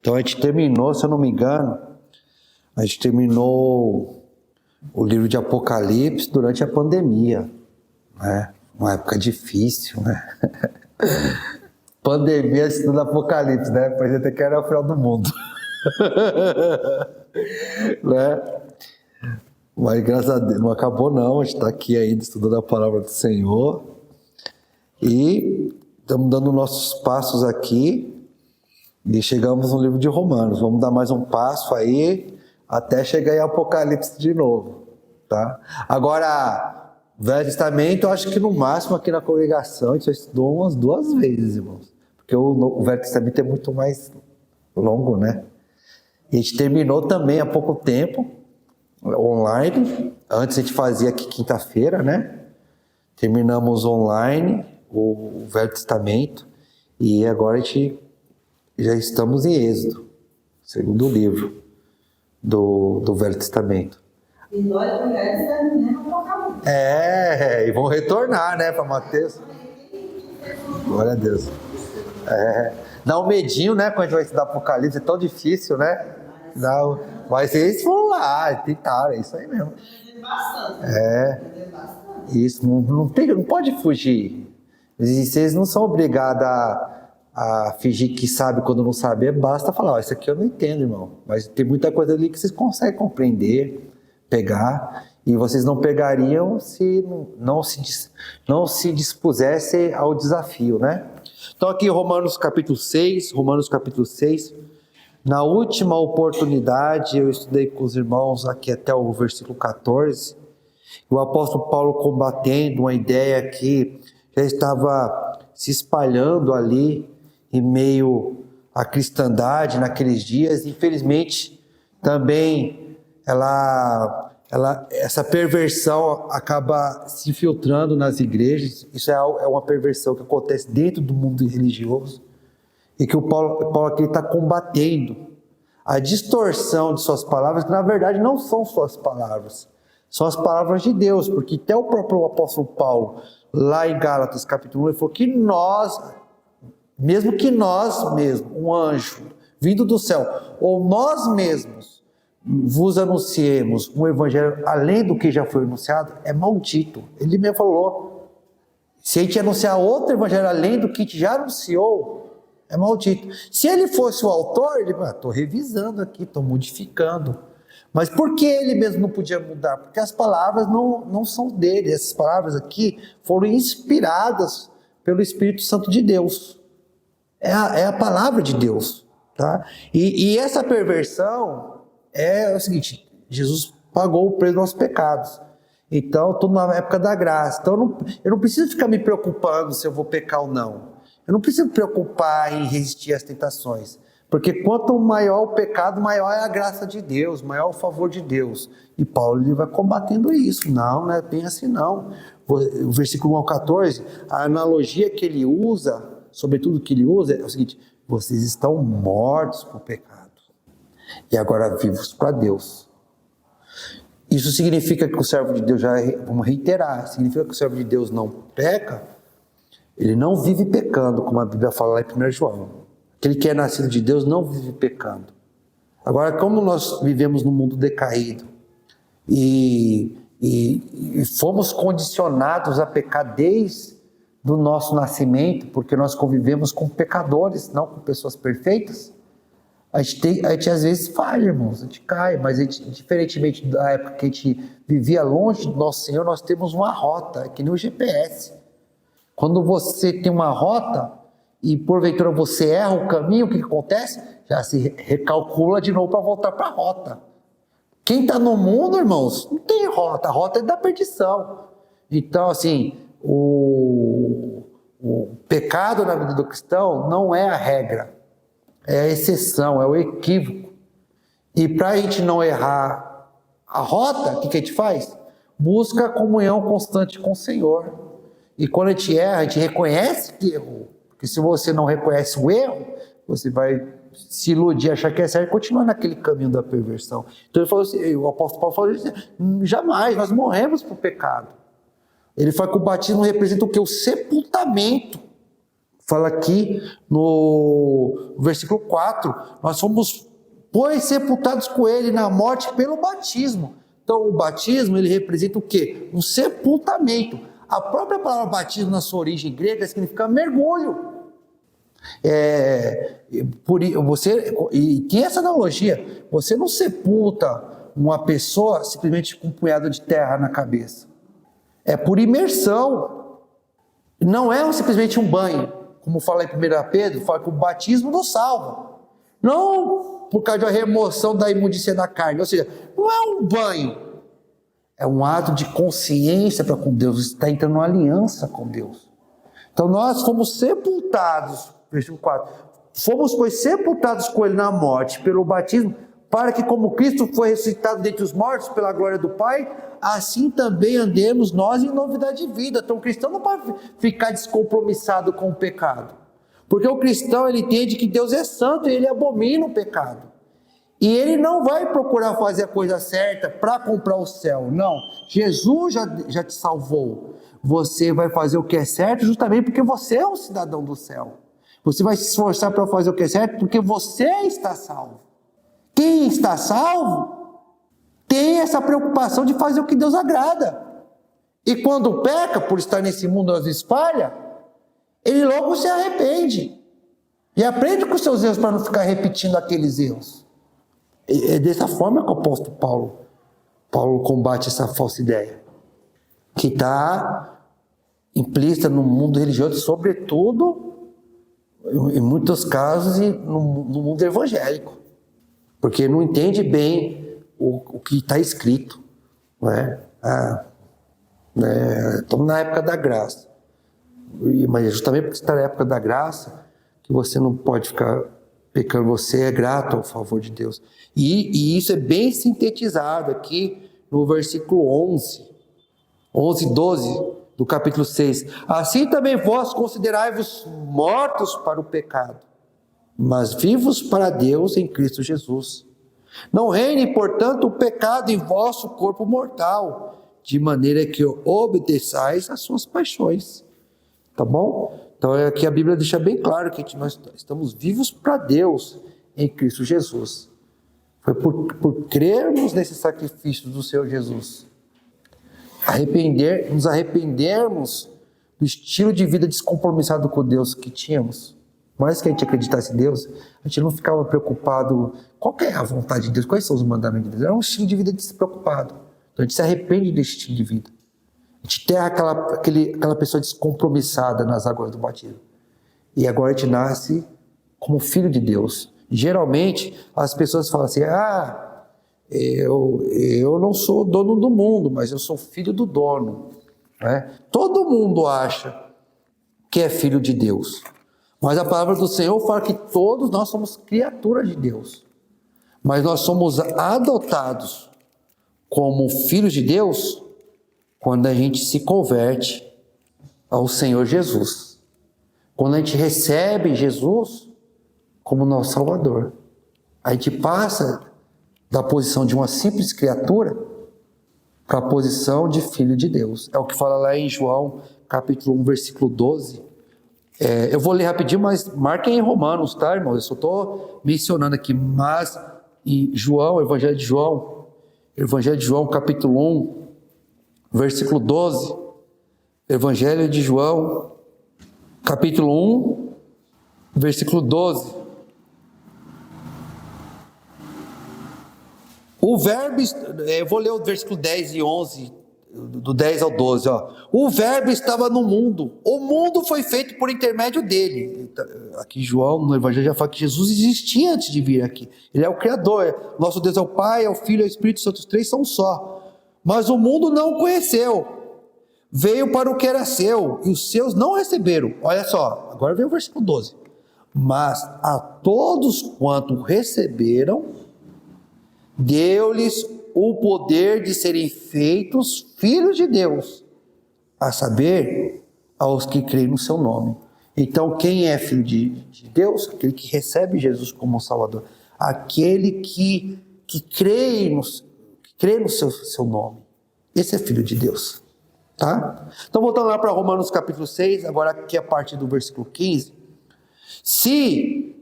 Então a gente terminou, se eu não me engano, a gente terminou o livro de Apocalipse durante a pandemia, né? Uma época difícil, né? Pandemia, estudo Apocalipse, né? Parecia que era o final do mundo. Né? Mas graças a Deus, não acabou não, a gente está aqui ainda estudando a palavra do Senhor e estamos dando nossos passos aqui e chegamos no livro de Romanos. Vamos dar mais um passo aí até chegar em Apocalipse de novo, tá? Agora, Velho Testamento, eu acho que no máximo aqui na congregação a gente já estudou umas 2 vezes, irmãos, porque o Velho Testamento é muito mais longo, né? E a gente terminou também há pouco tempo, online. Antes a gente fazia aqui quinta-feira, né? Terminamos online o Velho Testamento e agora a gente já estamos em Êxodo, segundo livro do Velho Testamento. E nós mulheres terminamos o Apocalipse. E vão retornar, né, para Mateus. Glória a Deus. Dá um medinho, né, quando a gente vai estudar Apocalipse, é tão difícil, né? Mas eles foram lá, tentaram, é isso aí mesmo. Isso, não pode fugir. E vocês não são obrigados a fingir que sabe quando não sabe, basta falar, isso aqui eu não entendo, irmão. Mas tem muita coisa ali que vocês conseguem compreender, pegar, e vocês não pegariam se não se dispusessem ao desafio, né? Então aqui Romanos capítulo 6, na última oportunidade eu estudei com os irmãos aqui até o versículo 14, o apóstolo Paulo combatendo uma ideia que já estava se espalhando ali em meio à cristandade naqueles dias. Infelizmente também essa perversão acaba se infiltrando nas igrejas. Isso é uma perversão que acontece dentro do mundo religioso e que o Paulo aqui está combatendo a distorção de suas palavras, que na verdade não são suas palavras, são as palavras de Deus, porque até o próprio apóstolo Paulo, lá em Gálatas capítulo 1, ele falou que mesmo, um anjo vindo do céu, ou nós mesmos vos anunciemos um evangelho além do que já foi anunciado, é maldito. Ele mesmo falou, se a gente anunciar outro evangelho além do que a gente já anunciou, é maldito. Se ele fosse o autor, ele fala, estou revisando aqui, estou modificando. Mas por que ele mesmo não podia mudar? Porque as palavras não são dele. Essas palavras aqui foram inspiradas pelo Espírito Santo de Deus. É a palavra de Deus. Tá? E essa perversão é o seguinte, Jesus pagou o preço dos nossos pecados. Então, estou na época da graça. Então, eu não preciso ficar me preocupando se eu vou pecar ou não. Eu não preciso me preocupar em resistir às tentações. Porque quanto maior o pecado, maior é a graça de Deus, maior o favor de Deus. E Paulo ele vai combatendo isso. Não é bem assim não. O versículo 1 ao 14, a analogia que ele usa, sobretudo que ele usa, é o seguinte: vocês estão mortos por pecado e agora vivos para Deus. Isso significa que o servo de Deus, vamos reiterar, significa que o servo de Deus não peca, ele não vive pecando, como a Bíblia fala lá em 1 João. Aquele que é nascido de Deus não vive pecando. Agora, como nós vivemos num mundo decaído e fomos condicionados a pecar desde o nosso nascimento, porque nós convivemos com pecadores, não com pessoas perfeitas, a gente às vezes falha, irmãos, a gente cai, mas diferentemente da época que a gente vivia longe do nosso Senhor, nós temos uma rota, que nem o GPS. Quando você tem uma rota e porventura você erra o caminho, o que acontece? Já se recalcula de novo para voltar para a rota. Quem está no mundo, irmãos, não tem rota, a rota é da perdição. Então, assim, o pecado na vida do cristão não é a regra, é a exceção, é o equívoco. E para a gente não errar a rota, o que a gente faz? Busca a comunhão constante com o Senhor. E quando a gente erra, a gente reconhece que errou. Porque se você não reconhece o erro, você vai se iludir, achar que é certo e continuar naquele caminho da perversão. Então ele falou assim, o apóstolo Paulo falou assim, jamais, nós morremos por pecado. Ele fala que o batismo representa o quê? O sepultamento Fala aqui no versículo 4, nós fomos, pois, sepultados com ele na morte pelo batismo. Então o batismo, ele representa o quê? Um sepultamento. A própria palavra batismo, na sua origem grega, significa mergulho. E tem essa analogia, você não sepulta uma pessoa simplesmente com um punhado de terra na cabeça. É por imersão. Não é simplesmente um banho. Como fala em 1 Pedro, fala que o batismo nos salva. Não por causa da remoção da imundícia da carne. Ou seja, não é um banho. É um ato de consciência para com Deus. Você está entrando em uma aliança com Deus. Então nós fomos sepultados, versículo 4. Fomos, pois, sepultados com ele na morte pelo batismo, para que, como Cristo foi ressuscitado dentre os mortos pela glória do Pai, assim também andemos nós em novidade de vida. Então o cristão não pode ficar descompromissado com o pecado, porque o cristão, ele entende que Deus é santo e ele abomina o pecado, e ele não vai procurar fazer a coisa certa para comprar o céu. Não, Jesus já te salvou. Você vai fazer o que é certo justamente porque você é um cidadão do céu. Você vai se esforçar para fazer o que é certo porque você está salvo. Quem está salvo tem essa preocupação de fazer o que Deus agrada. E quando peca, por estar nesse mundo às vezes falha, ele logo se arrepende. E aprende com os seus erros para não ficar repetindo aqueles erros. É dessa forma que o apóstolo Paulo combate essa falsa ideia, que está implícita no mundo religioso, sobretudo, em muitos casos, no mundo evangélico. Porque não entende bem o que está escrito. Né? Estamos na época da graça. Mas é justamente porque está na época da graça que você não pode ficar pecando. Você é grato ao favor de Deus. E isso é bem sintetizado aqui no versículo 11, 12 do capítulo 6. Assim também vós considerai-vos mortos para o pecado, mas vivos para Deus em Cristo Jesus. Não reine, portanto, o pecado em vosso corpo mortal, de maneira que obedeçais às suas paixões. Tá bom? Então aqui a Bíblia deixa bem claro que nós estamos vivos para Deus em Cristo Jesus. Foi por crermos nesse sacrifício do Senhor Jesus, nos arrependermos do estilo de vida descompromissado com Deus que tínhamos. Mais que a gente acreditasse em Deus, a gente não ficava preocupado qual é a vontade de Deus, quais são os mandamentos de Deus. Era um estilo de vida despreocupado. Então a gente se arrepende desse estilo de vida. A gente terra aquela pessoa descompromissada nas águas do batismo. E agora a gente nasce como filho de Deus. Geralmente as pessoas falam assim: eu não sou dono do mundo, mas eu sou filho do dono. Né? Todo mundo acha que é filho de Deus. Mas a palavra do Senhor fala que todos nós somos criaturas de Deus. Mas nós somos adotados como filhos de Deus quando a gente se converte ao Senhor Jesus. Quando a gente recebe Jesus como nosso Salvador. A gente passa da posição de uma simples criatura para a posição de filho de Deus. É o que fala lá em João, capítulo 1, versículo 12. Eu vou ler rapidinho, mas marquem em Romanos, tá, irmãos? Eu só estou mencionando aqui, mas em João, Evangelho de João, capítulo 1, versículo 12. Evangelho de João, capítulo 1, versículo 12. O verbo, eu vou ler o versículo 10 e 11, do 10 ao 12, ó. O verbo estava no mundo, o mundo foi feito por intermédio dele. Aqui João, no Evangelho, já fala que Jesus existia antes de vir aqui. Ele é o Criador, nosso Deus é o Pai, é o Filho, é o Espírito Santo, os três são um só. Mas o mundo não o conheceu, veio para o que era seu, e os seus não receberam. Olha só, agora vem o versículo 12. Mas a todos quanto receberam, deu-lhes o poder de serem feitos filhos de Deus, a saber, aos que creem no seu nome. Então, quem é filho de Deus? Aquele que recebe Jesus como Salvador, aquele que crê no seu nome. Esse é filho de Deus, tá? Então, voltando lá para Romanos capítulo 6, agora aqui a partir do versículo 15, Se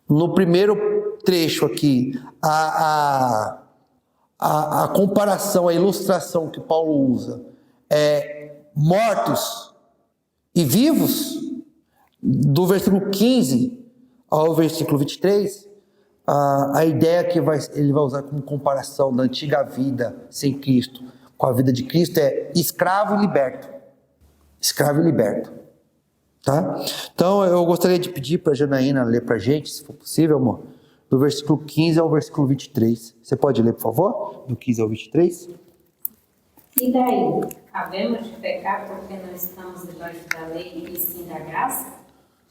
no primeiro trecho aqui, a comparação, a ilustração que Paulo usa é mortos e vivos, do versículo 15 ao versículo 23, a ideia que ele vai usar como comparação da antiga vida sem Cristo com a vida de Cristo é escravo e liberto. Escravo e liberto. Tá? Então eu gostaria de pedir para a Janaína ler para a gente, se for possível, amor, do versículo 15 ao versículo 23. Você pode ler, por favor? Do 15 ao 23. E daí? Havemos de pecar porque não estamos debaixo da lei e sim da graça?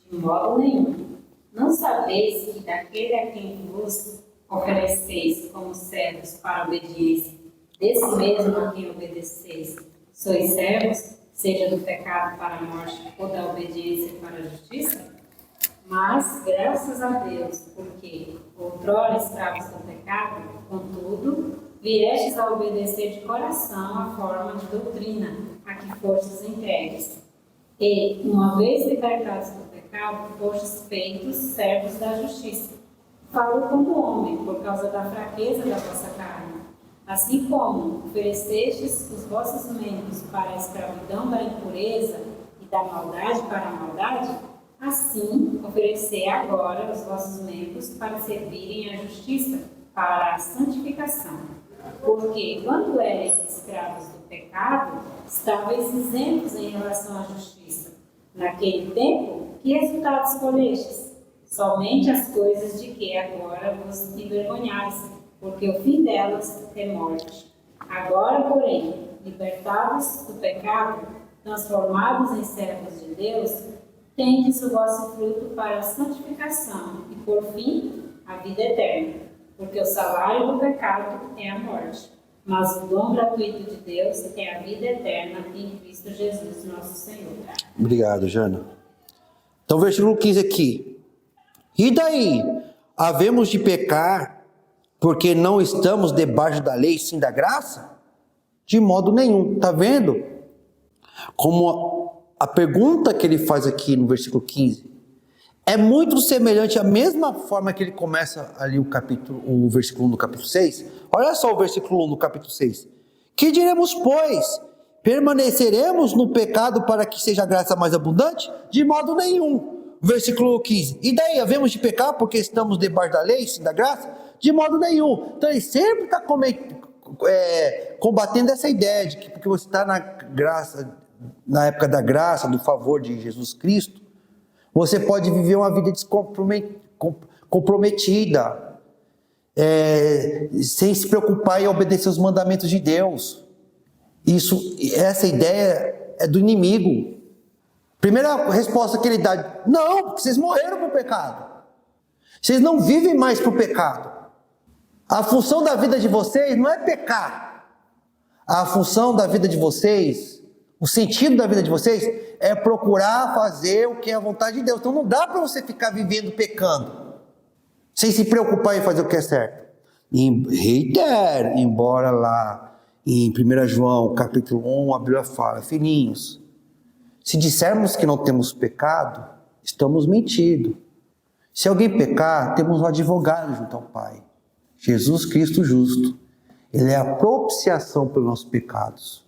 De modo nenhum. Não sabeis que daquele a quem vos ofereceis como servos para a obediência, desse mesmo a quem obedeceis, sois servos, seja do pecado para a morte ou da obediência para a justiça? Mas, graças a Deus, porque outrora escravos do pecado, contudo, viestes a obedecer de coração a forma de doutrina a que fostes entregues. E, uma vez libertados do pecado, fostes feitos servos da justiça. Falo como homem, por causa da fraqueza da vossa carne. Assim como oferecestes os vossos membros para a escravidão da impureza e da maldade para a maldade, assim oferecei agora os vossos membros para servirem à justiça, para a santificação. Porque quando erais escravos do pecado, estáveis isentos em relação à justiça. Naquele tempo, que resultado escolhestes? Somente as coisas de que agora vos envergonhais, porque o fim delas é morte. Agora, porém, libertados do pecado, transformados em servos de Deus, tendes o vosso fruto para a santificação e, por fim, a vida eterna. Porque o salário do pecado é a morte, mas o dom gratuito de Deus é a vida eterna em Cristo Jesus, nosso Senhor. Obrigado, Jana. Então, versículo 15 aqui. E daí? Havemos de pecar porque não estamos debaixo da lei, sim da graça? De modo nenhum. Está vendo? Como a pergunta que ele faz aqui no versículo 15 é muito semelhante à mesma forma que ele começa ali o versículo 1 do capítulo 6. Olha só o versículo 1 do capítulo 6. Que diremos, pois? Permaneceremos no pecado para que seja a graça mais abundante? De modo nenhum. Versículo 15. E daí, havemos de pecar porque estamos debaixo da lei, sim da graça? De modo nenhum. Então ele sempre está combatendo essa ideia de que porque você está na graça, na época da graça, do favor de Jesus Cristo, você pode viver uma vida comprometida, sem se preocupar em obedecer os mandamentos de Deus. Essa ideia é do inimigo. Primeira resposta que ele dá: não, porque vocês morreram para o pecado. Vocês não vivem mais para o pecado. A função da vida de vocês não é pecar. A função da vida de vocês, o sentido da vida de vocês é procurar fazer o que é a vontade de Deus. Então não dá para você ficar vivendo pecando, sem se preocupar em fazer o que é certo. E reitero, embora lá em 1 João capítulo 1 a Bíblia fala: filhinhos, se dissermos que não temos pecado, estamos mentindo. Se alguém pecar, temos um advogado junto ao Pai, Jesus Cristo justo. Ele é a propiciação pelos nossos pecados.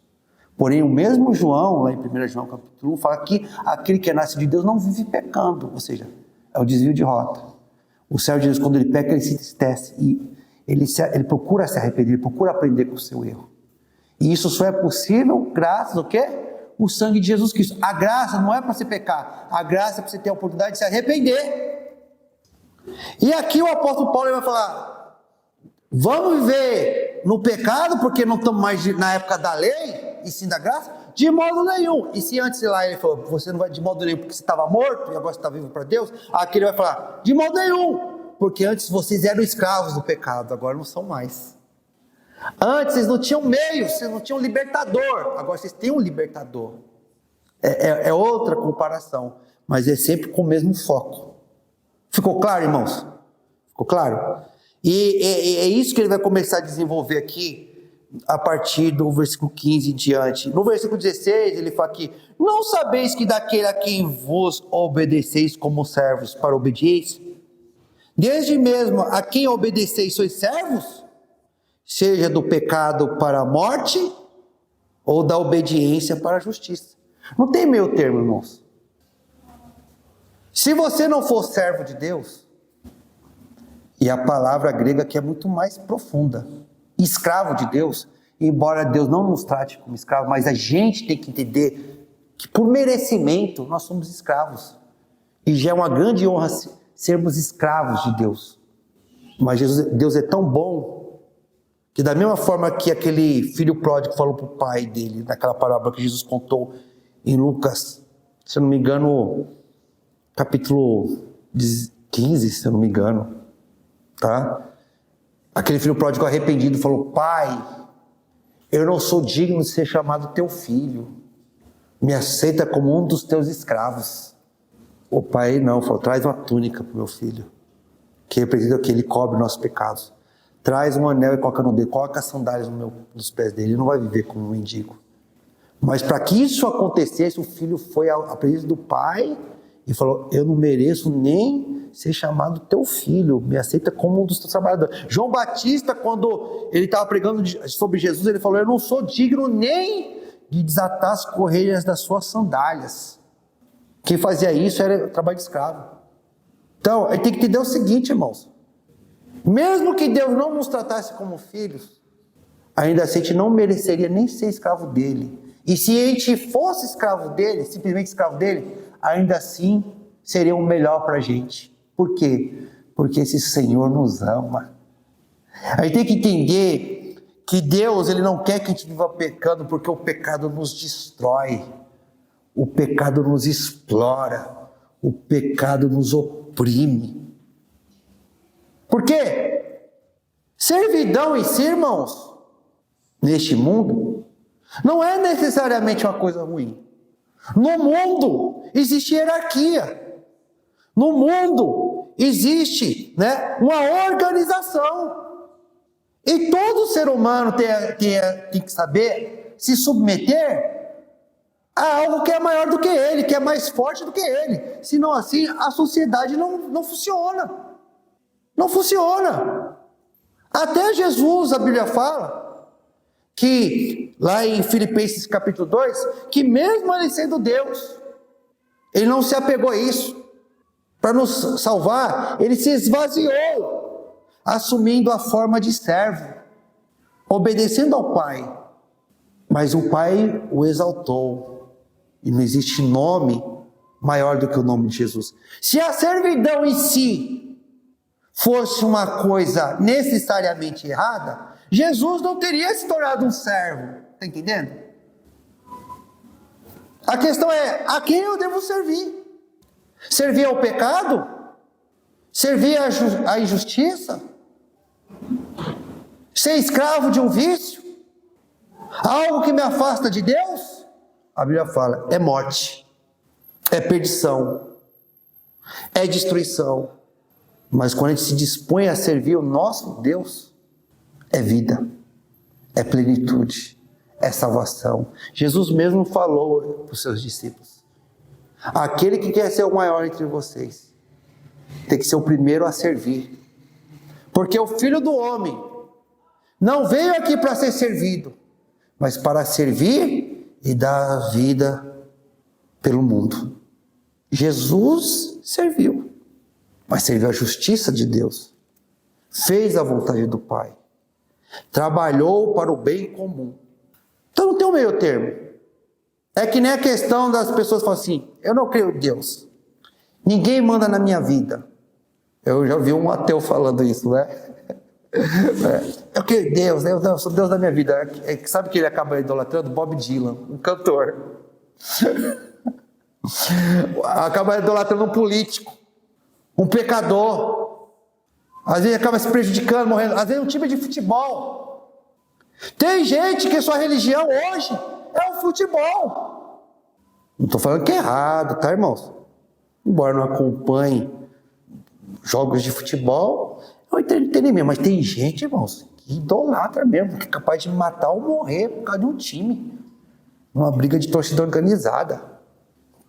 Porém, o mesmo João, lá em 1 João capítulo 1, fala que aquele que é nascido de Deus não vive pecando, ou seja, é o desvio de rota. O servo de Deus, quando ele peca, ele se entristece e ele procura se arrepender, ele procura aprender com o seu erro. E isso só é possível graças ao quê? O sangue de Jesus Cristo. A graça não é para você pecar, a graça é para você ter a oportunidade de se arrepender. E aqui o apóstolo Paulo vai falar: vamos viver no pecado porque não estamos mais na época da lei e sim da graça? De modo nenhum. E se antes lá ele falou: você não vai de modo nenhum porque você estava morto e agora você está vivo para Deus, aqui ele vai falar: de modo nenhum, porque antes vocês eram escravos do pecado, agora não são mais. Antes vocês não tinham meio, vocês não tinham libertador, agora vocês têm um libertador. É outra comparação, mas é sempre com o mesmo foco. Ficou claro, irmãos? Ficou claro? E é isso que ele vai começar a desenvolver aqui a partir do versículo 15 em diante. No versículo 16, ele fala aqui: não sabeis que daquele a quem vos obedeceis como servos para obediência, desde mesmo a quem obedeceis sois servos, seja do pecado para a morte, ou da obediência para a justiça. Não tem meio termo, irmãos. Se você não for servo de Deus, e a palavra grega que é muito mais profunda, escravo de Deus, embora Deus não nos trate como escravo, mas a gente tem que entender que por merecimento nós somos escravos. E já é uma grande honra sermos escravos de Deus. Mas Deus é tão bom, que da mesma forma que aquele filho pródigo falou para o pai dele, naquela parábola que Jesus contou em Lucas, se eu não me engano, capítulo 15, se eu não me engano, tá? Aquele filho pródigo arrependido falou: pai, eu não sou digno de ser chamado teu filho, me aceita como um dos teus escravos. O pai não, falou: traz uma túnica para o meu filho, que representa que ele cobre nossos pecados. Traz um anel e coloca no dedo, coloca as sandálias nos pés dele, ele não vai viver como um mendigo. Mas para que isso acontecesse, o filho foi à presença do pai e falou: eu não mereço nem ser chamado teu filho, me aceita como um dos teus trabalhadores. João Batista, quando ele estava pregando sobre Jesus, ele falou: eu não sou digno nem de desatar as correias das suas sandálias. Quem fazia isso era trabalho de escravo. Então, a gente tem que entender o seguinte, irmãos: mesmo que Deus não nos tratasse como filhos, ainda assim a gente não mereceria nem ser escravo dele. E se a gente fosse escravo dele, simplesmente escravo dele, ainda assim seria o melhor para a gente. Por quê? Porque esse Senhor nos ama. A gente tem que entender que Deus, Ele não quer que a gente viva pecando, porque o pecado nos destrói, o pecado nos explora, o pecado nos oprime. Por quê? Servidão em si, irmãos, neste mundo, não é necessariamente uma coisa ruim. No mundo existe hierarquia. No mundo existe, uma organização. E todo ser humano tem que saber se submeter a algo que é maior do que ele, que é mais forte do que ele. Senão assim a sociedade não funciona. Não funciona. Até Jesus, a Bíblia fala, que lá em Filipenses capítulo 2, que mesmo ele sendo Deus, ele não se apegou a isso. Para nos salvar, ele se esvaziou, assumindo a forma de servo, obedecendo ao Pai. Mas o Pai o exaltou, e não existe nome maior do que o nome de Jesus. Se a servidão em si fosse uma coisa necessariamente errada, Jesus não teria se tornado um servo. Está entendendo? A questão é: a quem eu devo servir? Servir ao pecado? Servir à injustiça? Ser escravo de um vício? Algo que me afasta de Deus? A Bíblia fala: é morte, é perdição, é destruição. Mas quando a gente se dispõe a servir o nosso Deus, é vida, é plenitude, é salvação. Jesus mesmo falou para os seus discípulos: aquele que quer ser o maior entre vocês, tem que ser o primeiro a servir. Porque o Filho do Homem não veio aqui para ser servido, mas para servir e dar a vida pelo mundo. Jesus serviu, mas serviu a justiça de Deus, fez a vontade do Pai, trabalhou para o bem comum. Então não tem um meio termo. É que nem a questão das pessoas que falam assim: eu não creio em Deus, ninguém manda na minha vida. Eu já ouvi um ateu falando isso, eu creio em Deus, eu sou Deus da minha vida. Sabe que ele acaba idolatrando? Bob Dylan, um cantor. Acaba idolatrando um político, um pecador. Às vezes acaba se prejudicando, morrendo. Às vezes um time de futebol. Tem gente que sua religião hoje é o futebol. Não estou falando que é errado, tá, irmãos? Embora não acompanhe jogos de futebol, É um entretenimento, mas tem gente, irmãos, que idolatra mesmo, que é capaz de matar ou morrer por causa de um time. Uma briga de torcida organizada.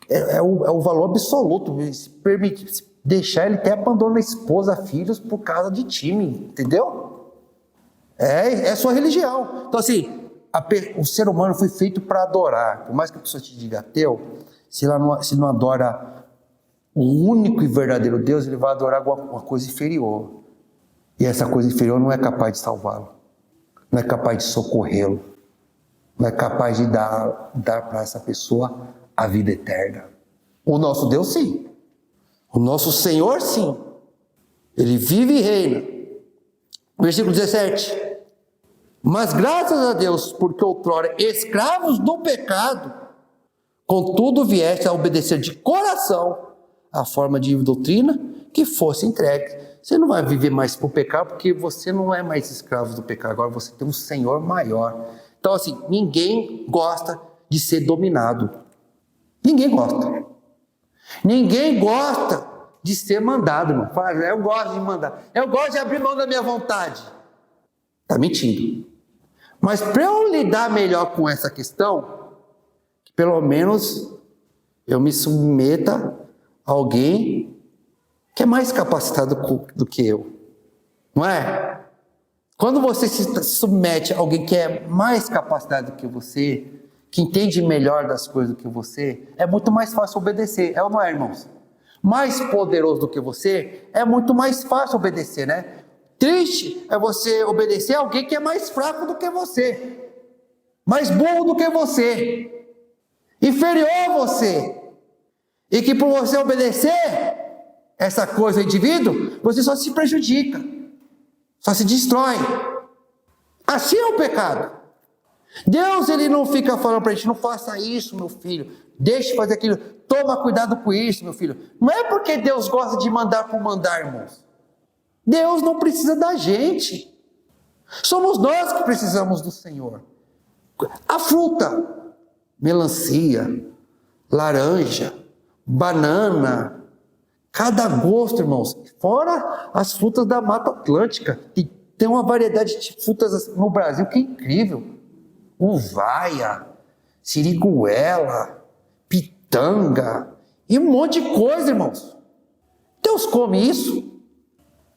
É o valor absoluto. Se deixar, ele até abandona a esposa, filhos, por causa de time, entendeu? É sua religião. Então, assim, o ser humano foi feito para adorar. Por mais que a pessoa te diga ateu, se não adora o único e verdadeiro Deus, ele vai adorar alguma coisa inferior. E essa coisa inferior não é capaz de salvá-lo, não é capaz de socorrê-lo, não é capaz de dar para essa pessoa a vida eterna. O nosso Deus, sim. O nosso Senhor, sim. Ele vive e reina. Versículo 17. Mas graças a Deus, porque outrora escravos do pecado, contudo vieste a obedecer de coração a forma de doutrina que fosse entregue. Você não vai viver mais por pecado, porque você não é mais escravo do pecado. Agora você tem um Senhor maior. Então, assim, ninguém gosta de ser dominado. Ninguém gosta. Ninguém gosta de ser mandado, irmão. Fala, eu gosto de mandar. Eu gosto de abrir mão da minha vontade. Está mentindo. Mas para eu lidar melhor com essa questão, que pelo menos eu me submeta a alguém que é mais capacitado do que eu. Não é? Quando você se submete a alguém que é mais capacitado do que você, que entende melhor das coisas do que você, é muito mais fácil obedecer. É ou não é, irmãos? Mais poderoso do que você, é muito mais fácil obedecer, né? Triste é você obedecer a alguém que é mais fraco do que você, mais burro do que você, inferior a você, e que por você obedecer essa coisa ao indivíduo, você só se prejudica, só se destrói. Assim é o pecado. Deus, ele não fica falando para a gente, não faça isso, meu filho, deixe de fazer aquilo, toma cuidado com isso, meu filho. Não é porque Deus gosta de mandar por mandar, irmãos. Deus não precisa da gente. Somos nós que precisamos do Senhor. A fruta, melancia, laranja, banana, cada gosto, irmãos, fora as frutas da Mata Atlântica, tem uma variedade de frutas no Brasil que é incrível. Uvaia, siriguela, pitanga, e um monte de coisa, irmãos. Deus come isso.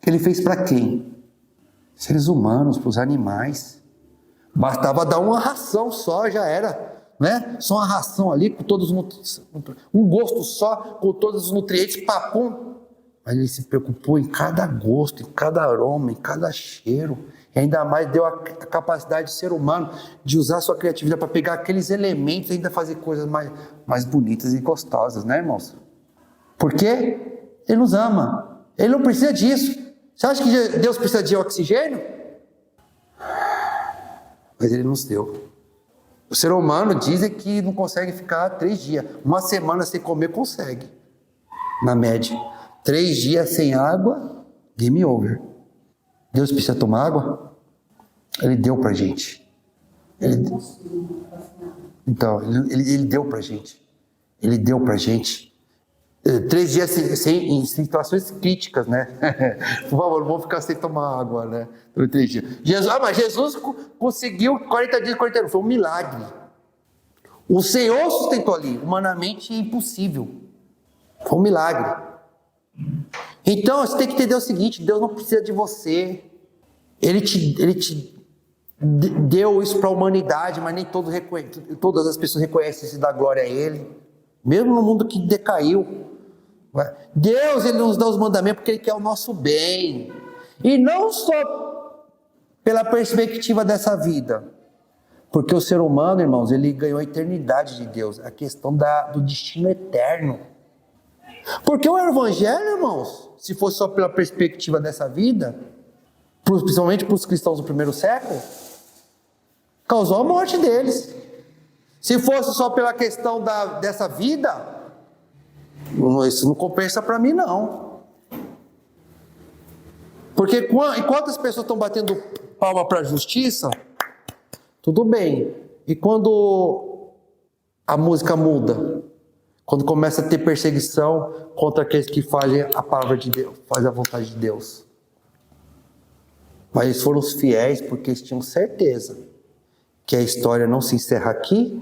Ele fez para quem? Seres humanos, para os animais. Bastava dar uma ração só, já era, né? Só uma ração ali, com todos os um gosto só, com todos os nutrientes, papum. Mas ele se preocupou em cada gosto, em cada aroma, em cada cheiro. E ainda mais deu a capacidade do ser humano de usar a sua criatividade para pegar aqueles elementos e ainda fazer coisas mais bonitas e gostosas, né, irmãos? Por quê? Ele nos ama. Ele não precisa disso. Você acha que Deus precisa de oxigênio? Mas ele nos deu. O ser humano dizem que não consegue ficar 3 dias. Uma semana sem comer consegue. Na média. 3 dias sem água, game over. Deus precisa tomar água? Ele deu pra gente. Então, ele deu pra gente. Ele deu pra gente. 3 dias em situações críticas, né? Por favor, não vou ficar sem tomar água, né? Por 3 dias. Mas Jesus conseguiu 40 dias e 40 anos. Foi um milagre. O Senhor sustentou ali. Humanamente é impossível. Foi um milagre. Então, você tem que entender o seguinte: Deus não precisa de você. Ele te deu isso para a humanidade, mas nem todas as pessoas reconhecem isso e dá glória a Ele. Mesmo no mundo que decaiu. Deus, Ele nos dá os mandamentos porque Ele quer o nosso bem. E não só pela perspectiva dessa vida. Porque o ser humano, irmãos, ele ganhou a eternidade de Deus. A questão do destino eterno. Porque o Evangelho, irmãos, se fosse só pela perspectiva dessa vida, principalmente para os cristãos do primeiro século, causou a morte deles. Se fosse só pela questão dessa vida, isso não compensa para mim, não. Porque enquanto as pessoas estão batendo palma para a justiça, tudo bem. E quando a música muda, quando começa a ter perseguição contra aqueles que fazem a palavra de Deus, fazem a vontade de Deus, Mas eles foram os fiéis porque eles tinham certeza que a história não se encerra aqui.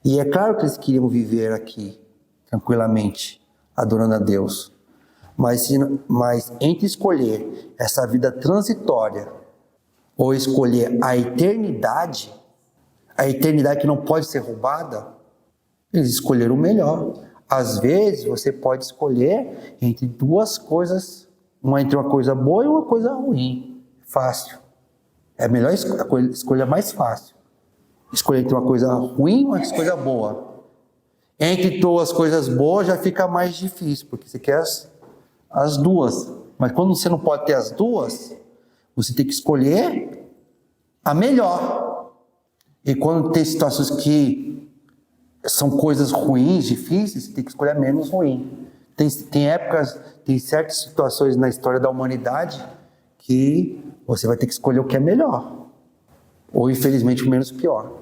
E é claro que eles queriam viver aqui, tranquilamente, adorando a Deus. Mas entre escolher essa vida transitória ou escolher a eternidade que não pode ser roubada, eles escolheram o melhor. Às vezes você pode escolher entre duas coisas, entre uma coisa boa e uma coisa ruim. Fácil. É a melhor escolha mais fácil. Escolher entre uma coisa ruim e uma coisa boa. Entre duas coisas boas já fica mais difícil, porque você quer as duas. Mas quando você não pode ter as duas, você tem que escolher a melhor. E quando tem situações que são coisas ruins, difíceis, você tem que escolher a menos ruim. Tem épocas, tem certas situações na história da humanidade que você vai ter que escolher o que é melhor. Ou, infelizmente, o menos pior.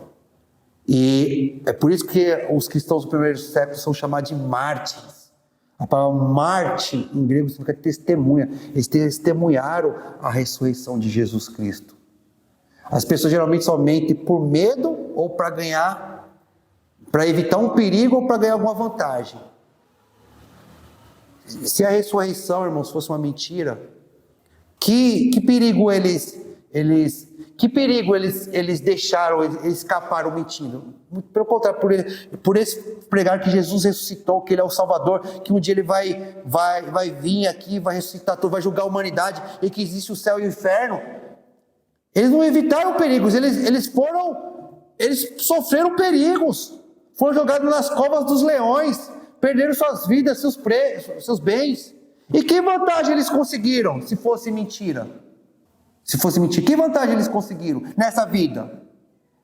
E é por isso que os cristãos do primeiro século são chamados de mártires. A palavra mártir, em grego, significa testemunha. Eles testemunharam a ressurreição de Jesus Cristo. As pessoas geralmente só mentem por medo ou para ganhar, para evitar um perigo ou para ganhar alguma vantagem. Se a ressurreição, irmãos, fosse uma mentira, que perigo eles deixaram, eles escaparam mentindo? Pelo contrário, por eles pregar que Jesus ressuscitou, que Ele é o Salvador, que um dia Ele vai vir aqui, vai ressuscitar tudo, vai julgar a humanidade, e que existe o céu e o inferno. Eles não evitaram perigos, eles sofreram perigos, foram jogados nas covas dos leões, perderam suas vidas, seus bens. E que vantagem eles conseguiram, se fosse mentira? Que vantagem eles conseguiram nessa vida?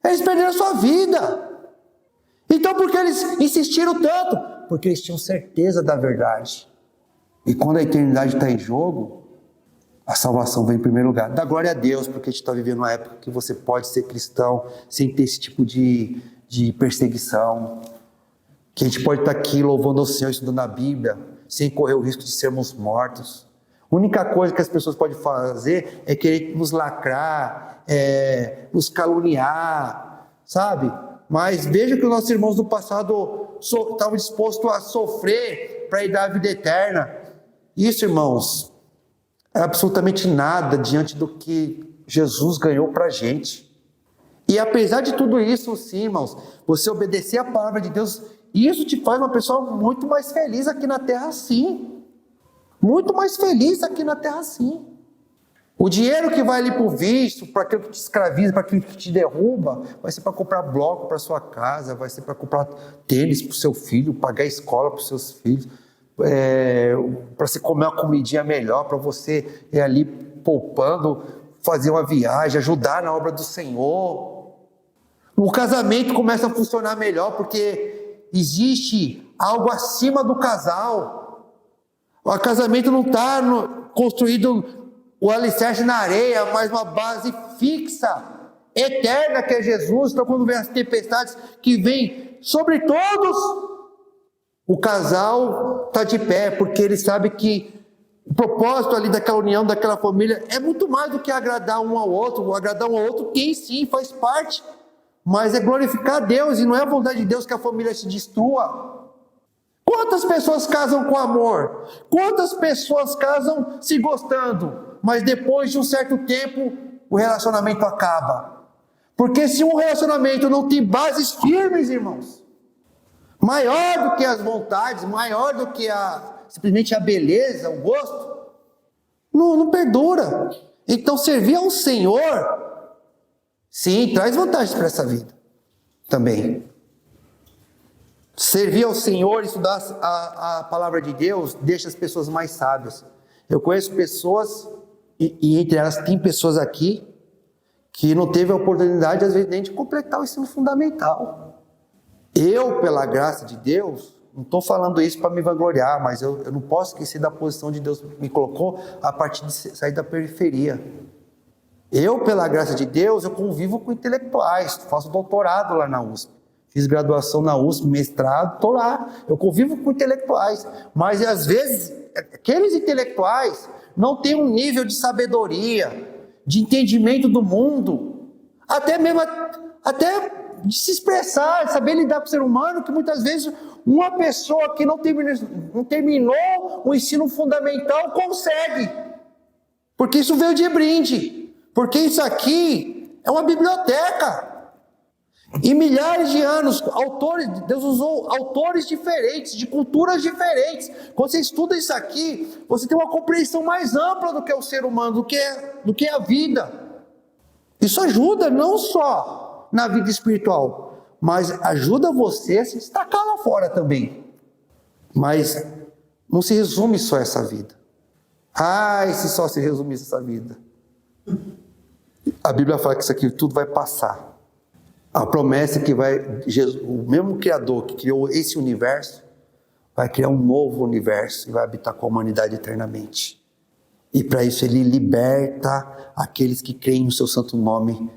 Eles perderam a sua vida. Então por que eles insistiram tanto? Porque eles tinham certeza da verdade. E quando a eternidade está em jogo, a salvação vem em primeiro lugar. Dá glória a Deus, porque a gente está vivendo uma época que você pode ser cristão sem ter esse tipo de perseguição. Que a gente pode estar aqui louvando ao Senhor, estudando a Bíblia, sem correr o risco de sermos mortos. A única coisa que as pessoas podem fazer é querer nos lacrar, nos caluniar, sabe? Mas veja que os nossos irmãos do passado estavam dispostos a sofrer para ir dar a vida eterna. Isso, irmãos, é absolutamente nada diante do que Jesus ganhou para a gente. E apesar de tudo isso, sim, irmãos, você obedecer a palavra de Deus, isso te faz uma pessoa muito mais feliz aqui na terra, sim. Muito mais feliz aqui na terra, sim. O dinheiro que vai ali para o vício, para aquilo que te escraviza, para aquilo que te derruba, vai ser para comprar bloco para sua casa, vai ser para comprar tênis para o seu filho, pagar escola para os seus filhos, para você comer uma comidinha melhor, para você ir ali poupando, fazer uma viagem, ajudar na obra do Senhor. O casamento começa a funcionar melhor porque existe algo acima do casal. O casamento não está construído o alicerce na areia, mas uma base fixa, eterna, que é Jesus. Então quando vem as tempestades que vêm sobre todos, o casal está de pé, porque ele sabe que o propósito ali daquela união, daquela família, é muito mais do que agradar um ao outro. Agradar um ao outro, quem sim faz parte, mas é glorificar a Deus, e não é a vontade de Deus que a família se destrua. Quantas pessoas casam com amor? Quantas pessoas casam se gostando? Mas depois de um certo tempo, o relacionamento acaba. Porque se um relacionamento não tem bases firmes, irmãos, maior do que as vontades, maior do que simplesmente a beleza, o gosto, não perdura. Então servir ao Senhor, sim, traz vantagens para essa vida também. Servir ao Senhor, estudar a palavra de Deus, deixa as pessoas mais sábias. Eu conheço pessoas, e entre elas tem pessoas aqui, que não teve a oportunidade, às vezes, nem de completar o ensino fundamental. Eu, pela graça de Deus, não estou falando isso para me vangloriar, mas eu não posso esquecer da posição de Deus que me colocou a partir de sair da periferia. Eu, pela graça de Deus, eu convivo com intelectuais, faço doutorado lá na USP. Fiz graduação na USP, mestrado, estou lá. Eu convivo com intelectuais. Mas, às vezes, aqueles intelectuais não têm um nível de sabedoria, de entendimento do mundo, até mesmo de se expressar, saber lidar com o ser humano, que muitas vezes uma pessoa que não terminou o ensino fundamental consegue, porque isso veio de brinde, porque isso aqui é uma biblioteca. E milhares de anos, Deus usou autores diferentes, de culturas diferentes. Quando você estuda isso aqui, você tem uma compreensão mais ampla do que é o ser humano, do que é a vida. Isso ajuda não só na vida espiritual, mas ajuda você a se destacar lá fora também. Mas não se resume só essa vida. Se só se resumisse essa vida. A Bíblia fala que isso aqui tudo vai passar. A promessa é que o mesmo Criador que criou esse universo, vai criar um novo universo e vai habitar com a humanidade eternamente. E para isso ele liberta aqueles que creem no seu santo nome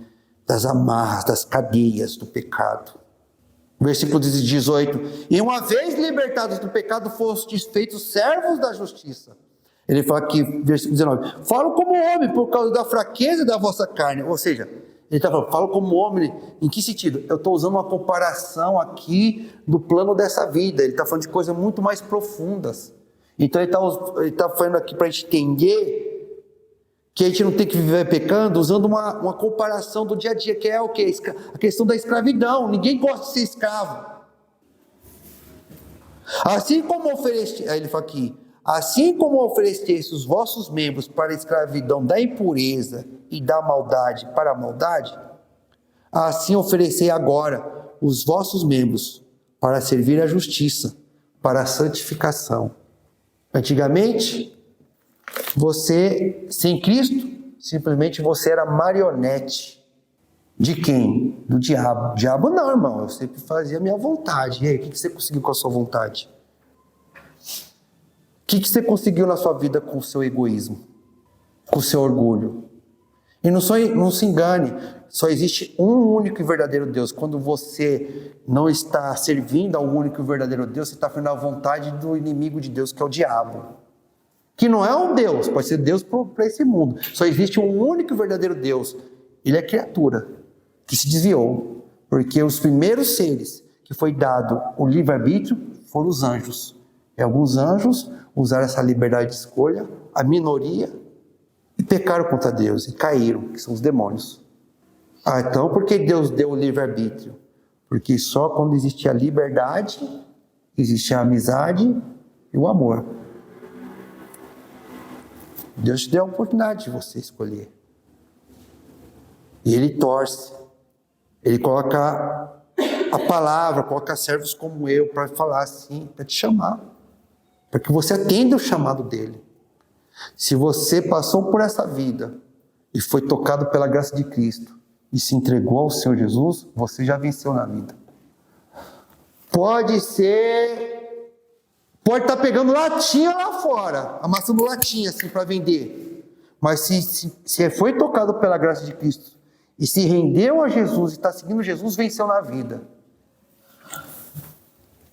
das amarras, das cadeias do pecado. Versículo 18: e uma vez libertados do pecado, fostes feitos servos da justiça. Ele fala aqui, versículo 19: falo como homem por causa da fraqueza da vossa carne. Ou seja, ele está falando, falo como homem, em que sentido? Eu estou usando uma comparação aqui do plano dessa vida. Ele está falando de coisas muito mais profundas. Então ele está falando aqui para a gente entender que a gente não tem que viver pecando, usando uma comparação do dia a dia, que é o quê? A questão da escravidão. Ninguém gosta de ser escravo. Assim como aí ele fala aqui, assim como ofereceste os vossos membros para a escravidão da impureza e da maldade para a maldade, assim oferecei agora os vossos membros para servir à justiça, para a santificação. Antigamente, você, sem Cristo, simplesmente você era marionete. De quem? Do diabo. Diabo não, irmão, eu sempre fazia a minha vontade. E aí, o que você conseguiu com a sua vontade? O que você conseguiu na sua vida com o seu egoísmo? Com o seu orgulho? E não se engane, só existe um único e verdadeiro Deus. Quando você não está servindo ao único e verdadeiro Deus, você está fazendo a vontade do inimigo de Deus, que é o diabo. Que não é um Deus, pode ser Deus para esse mundo. Só existe um único e verdadeiro Deus. Ele é criatura, que se desviou. Porque os primeiros seres que foi dado o livre-arbítrio foram os anjos. E alguns anjos usaram essa liberdade de escolha, a minoria, e pecaram contra Deus, e caíram, que são os demônios. Então por que Deus deu o livre-arbítrio? Porque só quando existe a liberdade, existe a amizade e o amor. Deus te deu a oportunidade de você escolher. E Ele torce. Ele coloca a palavra, coloca servos como eu para falar assim, para te chamar. Para que você atenda o chamado dEle. Se você passou por essa vida e foi tocado pela graça de Cristo e se entregou ao Senhor Jesus, você já venceu na vida. Pode estar pegando latinha lá fora, amassando latinha assim para vender. Mas se foi tocado pela graça de Cristo e se rendeu a Jesus e está seguindo Jesus, venceu na vida.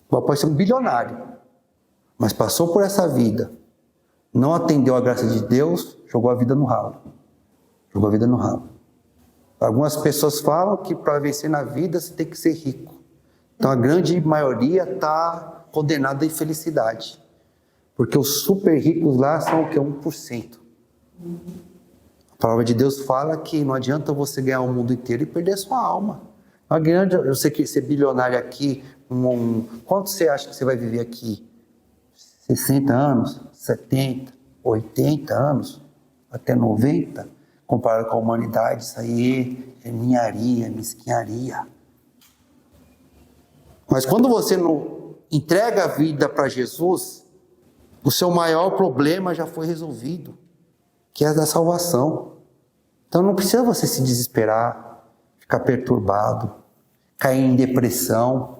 Pode ser um bilionário, mas passou por essa vida, não atendeu a graça de Deus, jogou a vida no ralo. Jogou a vida no ralo. Algumas pessoas falam que para vencer na vida você tem que ser rico. Então a grande maioria está condenada à infelicidade. Porque os super ricos lá são o que? 1%. A palavra de Deus fala que não adianta você ganhar o mundo inteiro e perder a sua alma. Não adianta você querer ser bilionário aqui. Quanto você acha que você vai viver aqui? 60 anos? 70? 80 anos? Até 90? Comparado com a humanidade, isso aí é ninharia, mesquinharia. Mas quando você não entrega a vida para Jesus, o seu maior problema já foi resolvido, que é a da salvação. Então não precisa você se desesperar, ficar perturbado, cair em depressão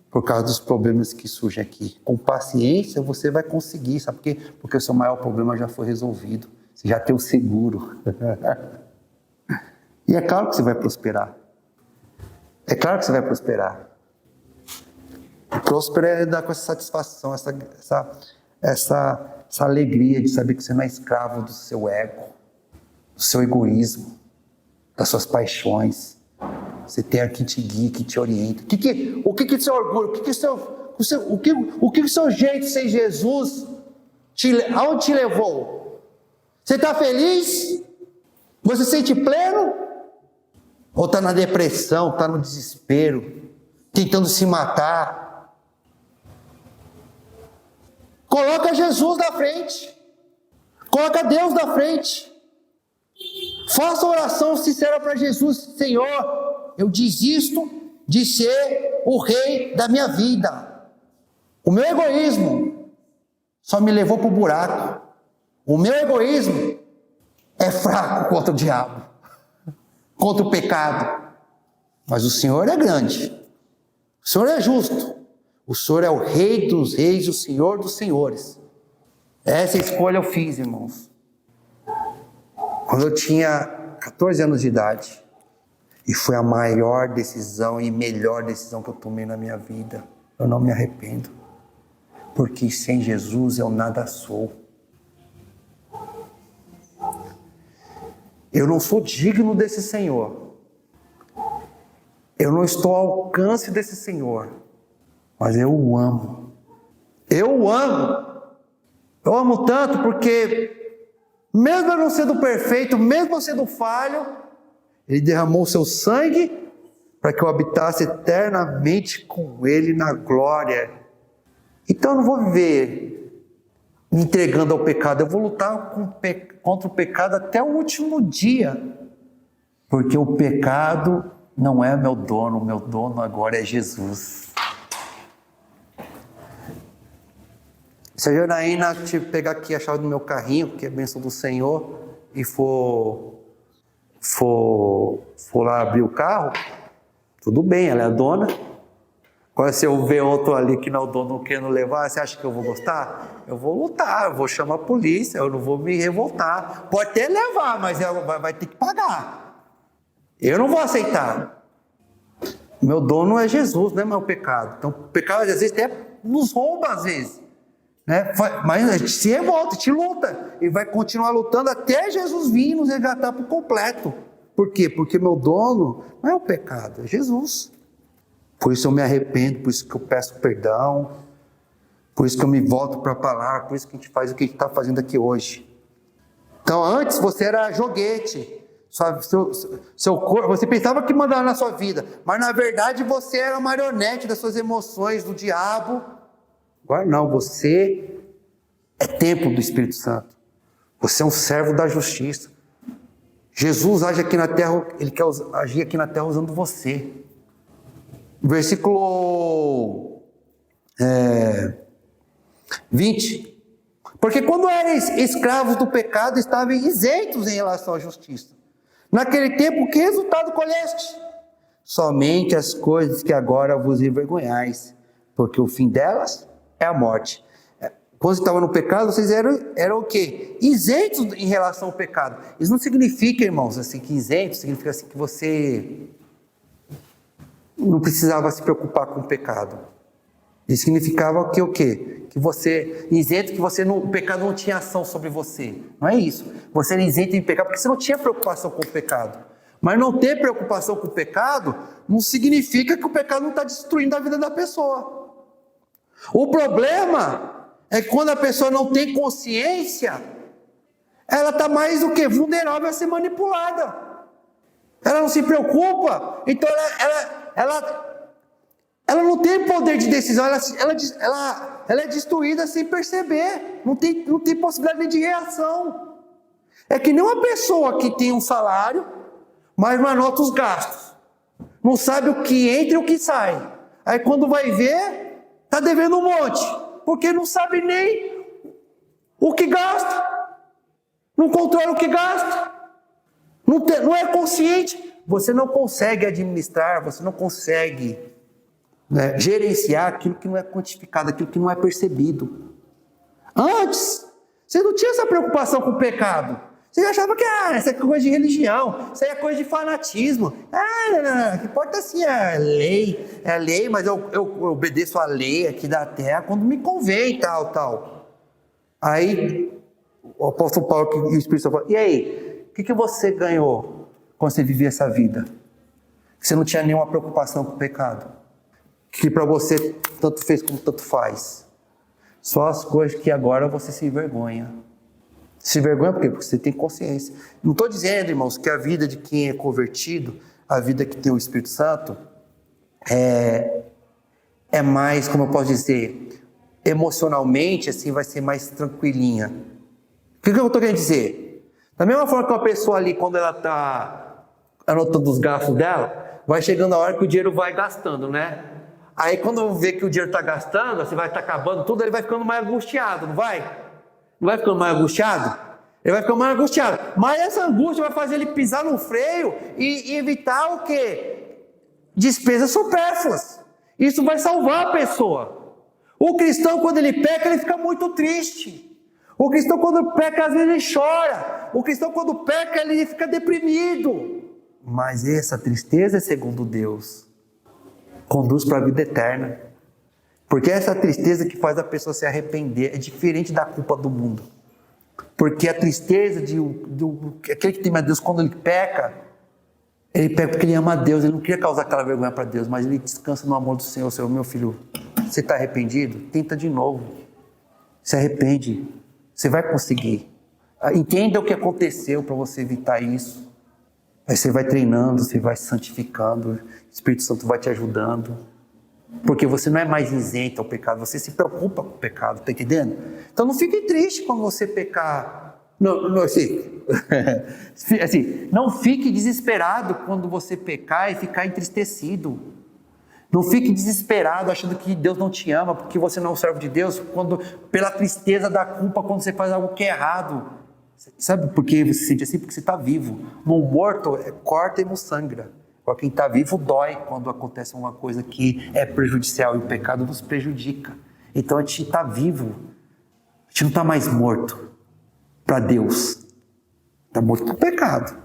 por causa dos problemas que surgem aqui. Com paciência você vai conseguir, sabe por quê? Porque o seu maior problema já foi resolvido. Você já tem o seguro. E é claro que você vai prosperar. É claro que você vai prosperar. E próspero é dar com essa satisfação, essa alegria de saber que você não é escravo do seu ego. do seu egoísmo, das suas paixões. Você tem aqui que te guia, que te orienta. O que seu orgulho, o que o seu jeito sem Jesus, aonde te levou? Você está feliz? Você se sente pleno? Ou está na depressão, está no desespero, tentando se matar? Coloca Jesus na frente. Coloca Deus na frente. Faça oração sincera para Jesus. Senhor, eu desisto de ser o rei da minha vida. O meu egoísmo só me levou para o buraco. O meu egoísmo é fraco contra o diabo, contra o pecado. Mas o Senhor é grande. O Senhor é justo. O Senhor é o Rei dos reis, o Senhor dos senhores. Essa escolha eu fiz, irmãos, quando eu tinha 14 anos de idade. E foi a maior decisão e melhor decisão que eu tomei na minha vida. Eu não me arrependo. Porque sem Jesus eu nada sou. Eu não sou digno desse Senhor. Eu não estou ao alcance desse Senhor. Mas eu o amo. Eu o amo. Eu amo tanto porque, mesmo eu não sendo perfeito, mesmo eu sendo falho, Ele derramou o seu sangue para que eu habitasse eternamente com Ele na glória. Então eu não vou viver me entregando ao pecado. Eu vou lutar contra o pecado até o último dia. Porque o pecado não é meu dono. O meu dono agora é Jesus. Se a Janaína pegar aqui a chave do meu carrinho, que é a bênção do Senhor, e for lá abrir o carro, tudo bem, ela é a dona. Agora, se eu ver outro ali que não é o dono querendo levar, você acha que eu vou gostar? Eu vou lutar, eu vou chamar a polícia, eu não vou me revoltar. Pode até levar, mas ela vai ter que pagar. Eu não vou aceitar. Meu dono é Jesus, não é meu pecado. Então, o pecado às vezes até nos rouba, às vezes. Né? Mas a gente se revolta, a gente luta. E vai continuar lutando até Jesus vir e nos resgatar por completo. Por quê? Porque meu dono não é o pecado, é Jesus. Por isso eu me arrependo, por isso que eu peço perdão, por isso que eu me volto para a palavra, por isso que a gente faz o que a gente está fazendo aqui hoje. Então antes você era joguete, seu corpo, você pensava que mandava na sua vida, mas na verdade você era marionete das suas emoções, do diabo. Agora não, você é templo do Espírito Santo, você é um servo da justiça. Jesus age aqui na terra, Ele quer agir aqui na terra usando você. Versículo 20. Porque quando eres escravos do pecado, estavam isentos em relação à justiça. Naquele tempo, que resultado colheste? Somente as coisas que agora vos envergonhais, porque o fim delas é a morte. Quando você estava no pecado, vocês eram o quê? Isentos em relação ao pecado. Isso não significa, irmãos, assim, que isento significa assim, que você não precisava se preocupar com o pecado. Isso significava que o quê? Que você, isento, que o pecado não tinha ação sobre você. Não é isso. Você era isento em pecado porque você não tinha preocupação com o pecado. Mas não ter preocupação com o pecado não significa que o pecado não está destruindo a vida da pessoa. O problema é que quando a pessoa não tem consciência, ela está mais o quê? Vulnerável a ser manipulada. Ela não se preocupa, então ela não tem poder de decisão, ela é destruída sem perceber, não tem possibilidade nem de reação. É que nem uma pessoa que tem um salário, mas não anota os gastos, não sabe o que entra e o que sai. Aí quando vai ver, está devendo um monte, porque não sabe nem o que gasta, não controla o que gasta. Não é consciente, você não consegue administrar, você não consegue gerenciar aquilo que não é quantificado, aquilo que não é percebido. Antes, você não tinha essa preocupação com o pecado. Você achava que essa é coisa de religião, isso aí é coisa de fanatismo. Não, o que importa assim é a lei, mas eu obedeço a lei aqui da terra quando me convém, tal. Aí, o apóstolo Paulo e o Espírito Santo falam, e aí? que você ganhou quando você vivia essa vida? Que você não tinha nenhuma preocupação com o pecado. Que para você tanto fez como tanto faz. Só as coisas que agora você se envergonha. Se envergonha por quê? Porque você tem consciência. Não estou dizendo, irmãos, que a vida de quem é convertido, a vida que tem o Espírito Santo, é mais, como eu posso dizer, emocionalmente, assim, vai ser mais tranquilinha. O que eu estou querendo dizer? Da mesma forma que uma pessoa ali, quando ela está anotando os gastos dela, vai chegando a hora que o dinheiro vai gastando, né? Aí quando vê que o dinheiro está gastando, assim, vai estar acabando tudo, ele vai ficando mais angustiado, não vai? Não vai ficando mais angustiado? Ele vai ficando mais angustiado. Mas essa angústia vai fazer ele pisar no freio e evitar o quê? Despesas supérfluas. Isso vai salvar a pessoa. O cristão, quando ele peca, ele fica muito triste. O cristão, quando peca, às vezes ele chora. O cristão, quando peca, ele fica deprimido. Mas essa tristeza, segundo Deus, conduz para a vida eterna. Porque essa tristeza que faz a pessoa se arrepender é diferente da culpa do mundo. Porque a tristeza aquele que tem a Deus, quando ele peca porque ele ama a Deus, ele não queria causar aquela vergonha para Deus, mas ele descansa no amor do Senhor. Senhor, meu filho, você está arrependido? Tenta de novo. Se arrepende. Você vai conseguir. Entenda o que aconteceu para você evitar isso. Aí você vai treinando, você vai se santificando, o Espírito Santo vai te ajudando. Porque você não é mais isento ao pecado, você se preocupa com o pecado, tá entendendo? Então não fique triste quando você pecar. Não, assim, não fique desesperado quando você pecar e ficar entristecido. Não fique desesperado achando que Deus não te ama, porque você não é um servo de Deus, pela tristeza da culpa quando você faz algo que é errado. Sabe por que você se sente assim? Porque você está vivo. No morto, corta e não sangra. Para quem está vivo, dói quando acontece alguma coisa que é prejudicial, e o pecado nos prejudica. Então a gente está vivo. A gente não está mais morto para Deus. Está morto para o pecado.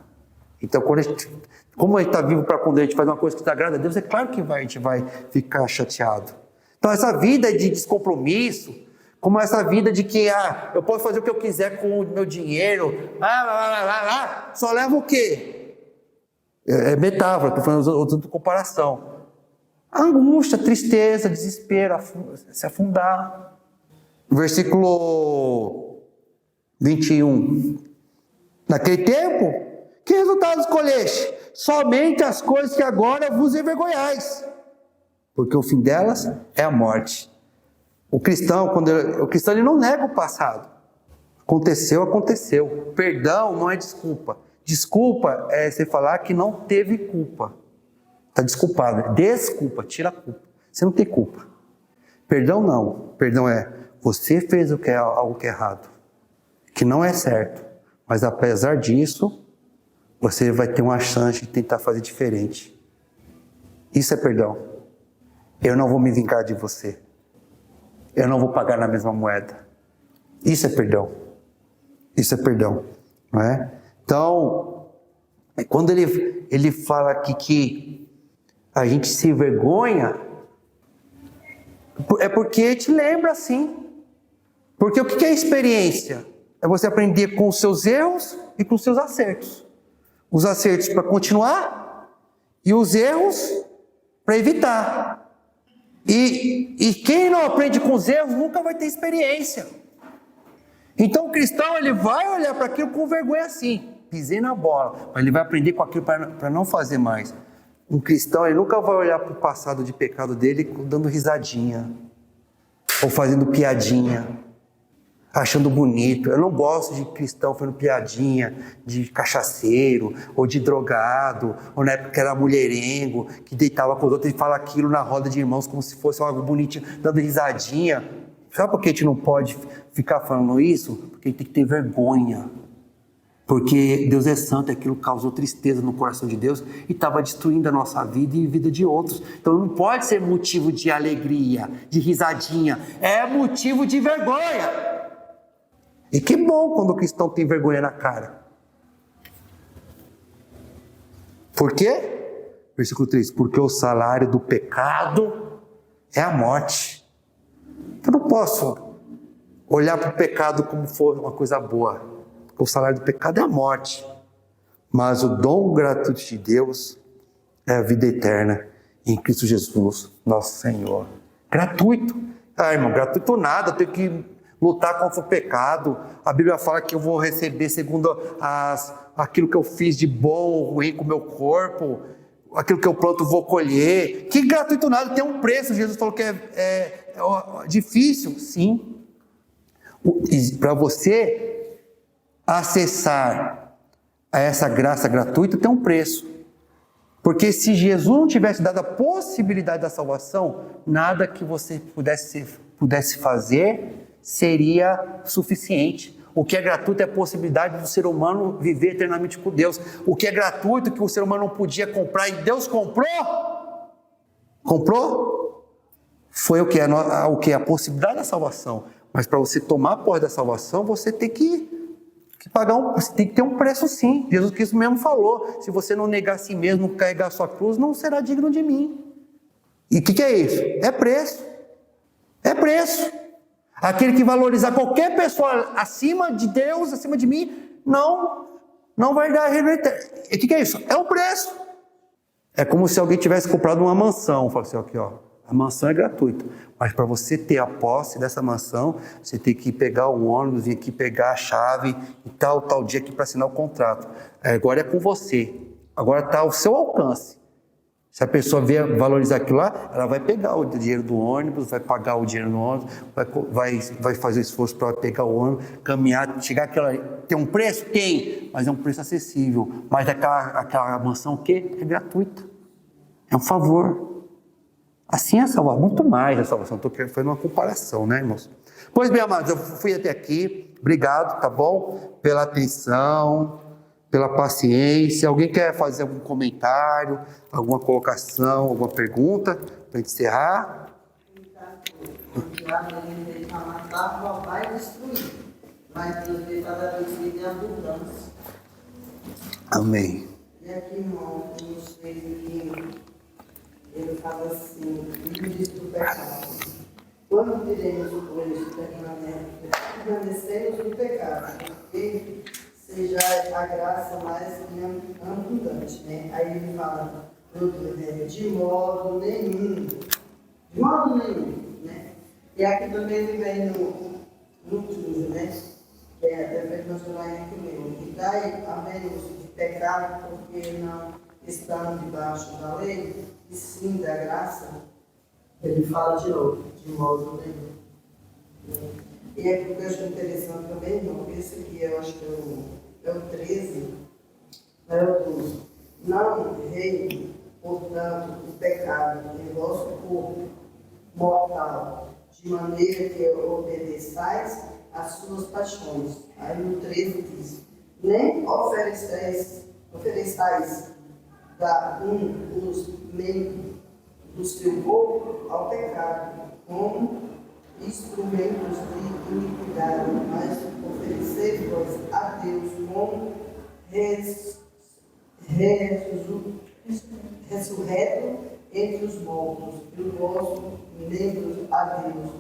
Então, como a gente está vivo para quando a gente faz uma coisa que desagrada a Deus, é claro que a gente vai ficar chateado. Então, essa vida de descompromisso, como essa vida de que eu posso fazer o que eu quiser com o meu dinheiro, só leva o quê? É metáfora, estou usando comparação. Angústia, tristeza, desespero, se afundar. Versículo 21. Naquele tempo, que resultados colheste? Somente as coisas que agora vos envergonhais, porque o fim delas é a morte. O cristão, ele não nega o passado. Aconteceu. Perdão não é desculpa. Desculpa é você falar que não teve culpa. Está desculpado. Desculpa, tira a culpa. Você não tem culpa. Perdão não. Perdão é você fez algo que é errado, que não é certo. Mas apesar disso, você vai ter uma chance de tentar fazer diferente. Isso é perdão. Eu não vou me vingar de você. Eu não vou pagar na mesma moeda. Isso é perdão. Isso é perdão. Não é? Então, quando ele fala aqui que a gente se envergonha, é porque te lembra assim. Porque o que é experiência? É você aprender com os seus erros e com os seus acertos. Os acertos para continuar e os erros para evitar. E quem não aprende com os erros nunca vai ter experiência. Então o cristão ele vai olhar para aquilo com vergonha assim. Pisei na bola, mas ele vai aprender com aquilo para não fazer mais. Um cristão ele nunca vai olhar para o passado de pecado dele dando risadinha. Ou fazendo piadinha. Achando bonito. Eu não gosto de cristão fazendo piadinha de cachaceiro, ou de drogado, ou na época que era mulherengo, que deitava com os outros e fala aquilo na roda de irmãos como se fosse algo bonitinho, dando risadinha. Sabe por que a gente não pode ficar falando isso? Porque a gente tem que ter vergonha. Porque Deus é santo e aquilo causou tristeza no coração de Deus e estava destruindo a nossa vida e a vida de outros. Então não pode ser motivo de alegria, de risadinha, é motivo de vergonha. E que bom quando o cristão tem vergonha na cara. Por quê? Versículo 3. Porque o salário do pecado é a morte. Eu não posso olhar para o pecado como for uma coisa boa. Porque o salário do pecado é a morte. Mas o dom gratuito de Deus é a vida eterna em Cristo Jesus, nosso Senhor. Gratuito. Ah, irmão, gratuito nada, eu tenho que lutar contra o pecado. A Bíblia fala que eu vou receber segundo aquilo que eu fiz de bom ou ruim com o meu corpo, aquilo que eu planto vou colher. Que gratuito nada, tem um preço. Jesus falou que é difícil, sim. Para você acessar a essa graça gratuita tem um preço. Porque se Jesus não tivesse dado a possibilidade da salvação, nada que você pudesse fazer seria suficiente. O que é gratuito é a possibilidade do ser humano viver eternamente com Deus. O que é gratuito que o ser humano não podia comprar e Deus comprou? Comprou? Foi o que? A possibilidade da salvação. Mas para você tomar posse da salvação, você tem que pagar você tem que ter um preço, sim. Jesus Cristo mesmo falou: se você não negar a si mesmo, não carregar a sua cruz, não será digno de mim. E o que é isso? É preço. É preço. Aquele que valorizar qualquer pessoa acima de Deus, acima de mim, não vai dar a vida eterna. E o que é isso? É um preço. É como se alguém tivesse comprado uma mansão. Fala assim, aqui, ó, a mansão é gratuita, mas para você ter a posse dessa mansão, você tem que pegar o ônibus, vir aqui pegar a chave e tal dia aqui para assinar o contrato. Agora é com você. Agora está ao seu alcance. Se a pessoa vier valorizar aquilo lá, ela vai pegar o dinheiro do ônibus, vai pagar o dinheiro no ônibus, vai fazer esforço para pegar o ônibus, caminhar, chegar àquela... Tem um preço? Tem, mas é um preço acessível. Mas aquela mansão o quê? É gratuita. É um favor. Assim é a salvação, muito mais a salvação. Estou fazendo uma comparação, né, irmãos? Pois bem, amados, eu fui até aqui. Obrigado, tá bom? Pela atenção, pela paciência. Alguém quer fazer algum comentário, alguma colocação, alguma pergunta para encerrar? O diabo ele veio para matar, roubar e destruir. Mas Deus veio para dar vida em abundância. Amém. E aqui, irmão, nos fez aqui, ele fala assim, livre do pecado. Quando teremos o começo permanecemos no pecado, porque seja a graça mais abundante, né? Aí ele fala, de modo nenhum, né? E aqui também ele vem no 15, né? Que é até mencionar aqui mesmo. E daí, havemos de pecado, porque não estamos debaixo da lei, e sim da graça. Ele fala de novo, de modo nenhum. E é que eu acho interessante também, irmão, esse aqui eu acho que é o 13, é o 12. Não reine, portanto, o pecado em vosso corpo mortal, de maneira que obedeçais às suas paixões. Aí no 13 diz, nem ofereçais dos membros do seu corpo ao pecado, como instrumentos de iniquidade, mas oferecei-vos a Deus como ressurreto entre os mortos, e os vossos membros a Deus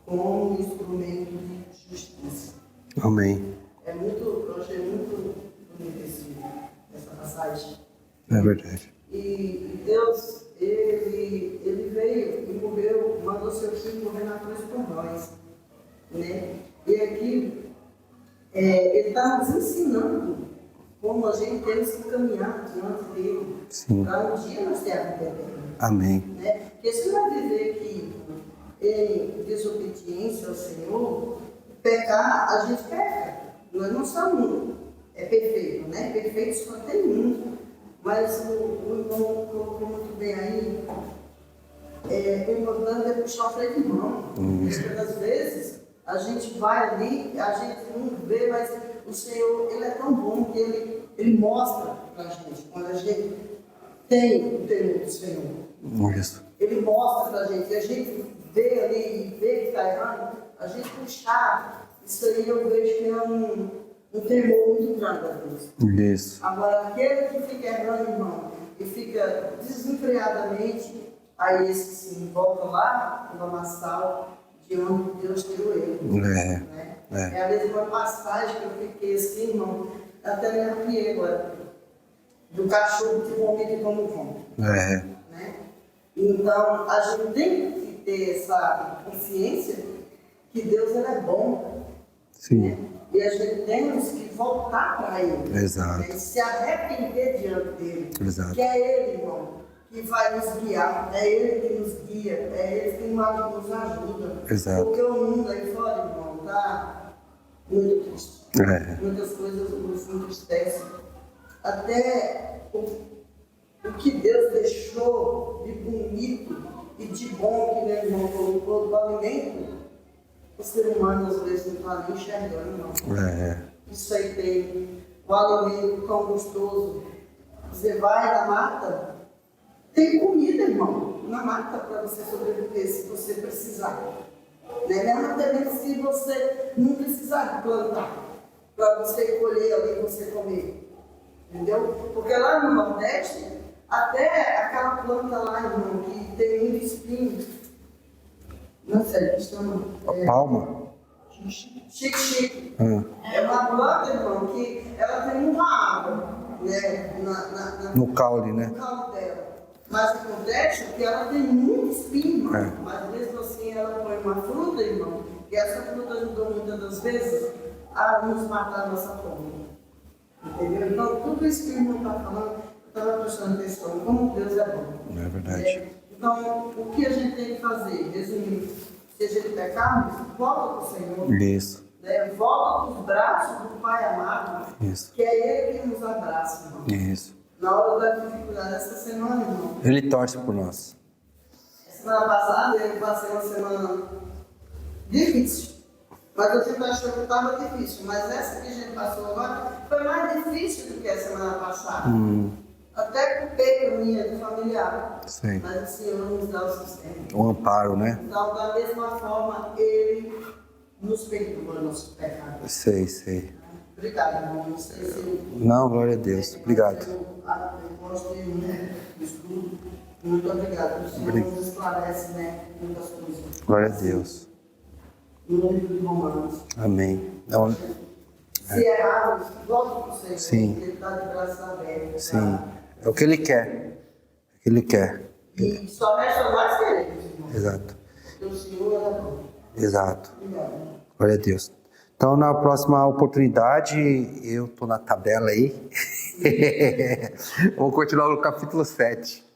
como instrumento de justiça. Amém. Eu achei muito bonito essa passagem. É verdade. E Deus, ele veio e morreu, mandou seu filho morrer na cruz por nós. Né? E aqui, ele está nos ensinando como a gente temos que caminhar diante dele. Para um dia nós termos a vida eterna. Amém. Né? Porque se nós viver aqui em desobediência ao Senhor, pecar, a gente peca. Nós não somos perfeitos, né? Perfeito só tem um. Mas o irmão colocou muito bem aí, o importante é puxar o freio de mão. Muitas das vezes a gente vai ali, a gente não vê, mas o Senhor, ele é tão bom que ele mostra para a gente, quando a gente tem o temor do Senhor. Isso. Ele mostra para a gente, e a gente vê ali e vê que está errando, a gente puxar, isso aí eu vejo que é um temor muito grande a Deus. Isso. Agora, aquele que fica errando, irmão, e fica desenfreadamente, aí esse sim, volta lá no lamaçal de onde Deus tirou ele. É a mesma passagem que eu fiquei assim, irmão, até me arrepiei agora. do cachorro que vomita e como vomita. É. Né? Então, a gente tem que ter essa consciência que Deus ele é bom. Sim. Né? E a gente temos que voltar para Ele. Exato. Né? Se arrepender diante dele. Exato. Que é Ele, irmão, que vai nos guiar. É Ele que nos guia. É Ele que nos ajuda. Exato. Porque o mundo aí fora, irmão, está muito triste. É. Muitas coisas nos entristecem. Até o que Deus deixou de bonito e de bom que meu irmão colocou do alimento, o ser humano às vezes não está nem enxergando, não. É. Isso aí tem o alimento tão gostoso. Você vai na mata, tem comida, irmão, na mata para você sobreviver se você precisar. Né? Mesmo também se você não precisar plantar, para você colher ali e você comer. Entendeu? Porque lá no Nordeste, até aquela planta lá, irmão, que tem muito espinho. Não sei, que chama. Palma? Chique-chique. É uma planta, irmão, que ela tem muita água, né? No caule, né? No caule dela. Mas acontece que ela tem muito espinho, irmão. Mas mesmo assim ela põe uma fruta, irmão, e essa fruta ajudou muitas das vezes a nos matar a nossa fome. Entendeu? Então, tudo isso que o irmão está falando, eu estava prestando atenção, como Deus é bom. É verdade. Então, o que a gente tem que fazer? Resumindo, se a gente pecarmos, volta para o Senhor. Isso. Né? Volta para os braços do Pai amado, Isso. que é Ele que nos abraça, irmão. Isso. Na hora da dificuldade, essa semana, irmão. Ele torce por nós. Semana passada, eu passei uma semana difícil. Mas a gente achou que estava difícil. Mas essa que a gente passou agora foi mais difícil do que a semana passada. Até com perda minha de familiar. Sei. Mas o Senhor nos dá o sustento. O amparo, né? Então, da mesma forma, Ele nos perdoa nossos pecados. Sei. Obrigado, irmão. Não sei se... Não, glória a Deus. Obrigado. Eu gostei, né, do estudo. Muito obrigado. O Senhor nos esclarece, né, muitas coisas. Glória a Deus. No livro de Romanos. Amém. Não, Se errarmos, volte para o Senhor. Sim. Ele está de braços abertos. sim. É o que Ele quer. É o que Ele quer. E só resta mais queremos, irmão. Exato. Porque o Senhor é bom. Exato. Obrigado. Glória a Deus. Então, na próxima oportunidade, eu estou na tabela aí. Vamos continuar no capítulo 7.